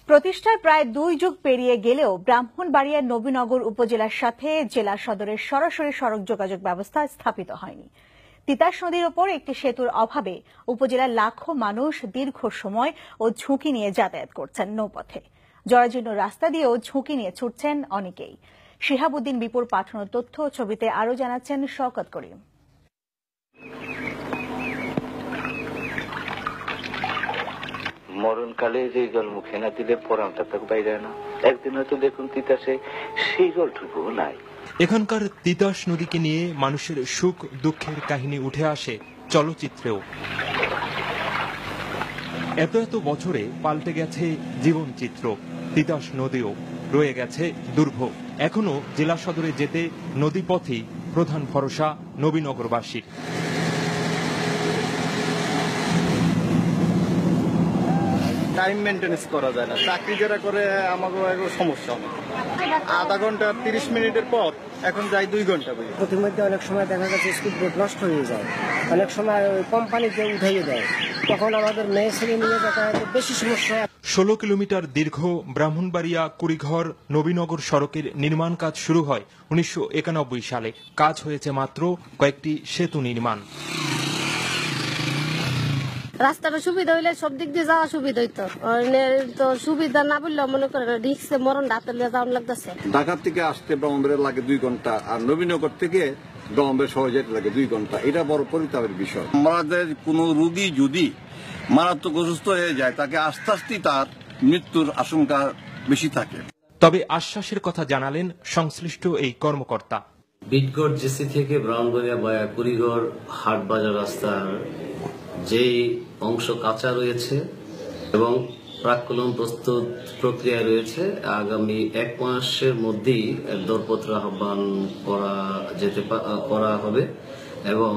প্রতিষ্ঠার প্রায় 2 যুগ পেরিয়ে গেলেও ব্রাহ্মণবাড়িয়ার নবীনগর উপজেলার সাথে জেলা সদরের সরাসরি সড়ক যোগাযোগ ব্যবস্থা স্থাপিত হয়নি। তিতাস নদীর ওপর একটি সেতুর অভাবে উপজেলার লাখো মানুষ দীর্ঘ সময় ও ঝুঁকি নিয়ে যাতায়াত করছেন নৌপথে। জরাজীর্ণ রাস্তা দিয়েও ঝুঁকি নিয়ে ছুটছেন অনেকেই। শিহাবুদ্দিন বিপুর পাঠানো তথ্য ছবিতে আরও জানাচ্ছেন শওকত করিম। মরণকালে যে জল মুখে না দিলে পরামটা তো বাইরে না। একদিন হয়তো দেখুন তিতাসে সেই জলটুকু নাই। এখানকার তিতাস নদীকে নিয়ে মানুষের সুখ দুঃখের কাহিনী উঠে আসে চলচ্চিত্রেও। এত এত বছরে পাল্টে গেছে জীবনচিত্র, তিতাস নদীও রয়ে গেছে দুর্ভোগ। এখনো জেলা সদরে যেতে নদীপথই প্রধান ভরসা নবীনগরবাসীর। টাইম মেনটেন্স করা যায় না, চাকরি যারা করে আমাকে সমস্যা হয়। আধা ঘন্টা 30 মিনিটের পথ এখন যাই 2 ঘন্টা। প্রতিমধ্যে অনেক সময় দেখা যাচ্ছে স্পিড ব্রেক নষ্ট হয়ে যায়, অনেক সময় ওই কোম্পানিতে উঠাইয়ে দেয়, তখন আমাদের মেয়ে ছেলে নিয়ে যাতায়াতে বেশি সমস্যা। 16 কিলোমিটার দীর্ঘ ব্রাহ্মণবাড়িয়া কুড়িঘর নবীনগর সড়কের নির্মাণ কাজ শুরু হয় 1991 সালে। কাজ হয়েছে মাত্র কয়েকটি সেতু নির্মাণ। রাস্তাটা সুবিধা হইলে সব দিক দিয়ে যাওয়া সুবিধা হইতো, তো সুবিধা না বললে মনে করেন রিক্সে মরণ হাতে যাওয়ার লাগতেছে। ঢাকা থেকে আসতে ব্রাহ্মণবাড়িয়া লাগে 2 ঘন্টা, আর নবীনগর থেকে ব্রাহ্মণবাড়িয়া শহরে যেতে লাগে 2 ঘন্টা। এটা বড় পরিতাপের বিষয়। আমাদের কোনো রোগী যদি মারাত্মক অসুস্থ হয়ে যায়, তাকে আস্তে আস্তে তার মৃত্যুর আশঙ্কা বেশি থাকে। তবে আশ্বাসের কথা জানালেন সংশ্লিষ্ট এই কর্মকর্তা। বিটগড় জেসি থেকে ব্রাহ্মণবাড়িয়া বায়া কুড়িঘর হাট বাজার রাস্তার যেই অংশ কাঁচা রয়েছে এবং প্রাক্কলন প্রস্তুত প্রক্রিয়ায় রয়েছে, আগামী 1 মাসের মধ্যেই দরপত্র আহ্বান করা হবে এবং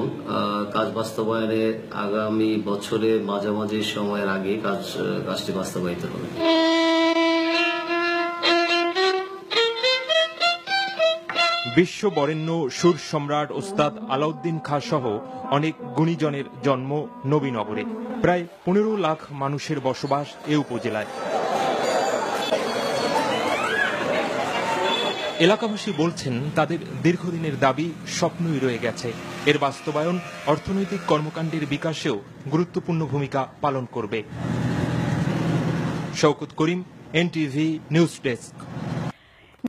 কাজ বাস্তবায়নে আগামী বছরের মাঝামাঝি সময়ের আগে কাজটি বাস্তবায়িত হবে। বিশ্ব বরেণ্য সুর সম্রাট ওস্তাদ আলাউদ্দিন খাঁ সহ অনেক গুণীজনের জন্ম নবীনগরে। প্রায় 15 লাখ মানুষের বসবাস এ উপজেলায়। এলাকাবাসী বলছেন তাদের দীর্ঘদিনের দাবি স্বপ্নই রয়ে গেছে। এর বাস্তবায়ন অর্থনৈতিক কর্মকাণ্ডের বিকাশেও গুরুত্বপূর্ণ ভূমিকা পালন করবে। শওকত করিম, NTV নিউজ ডেস্ক।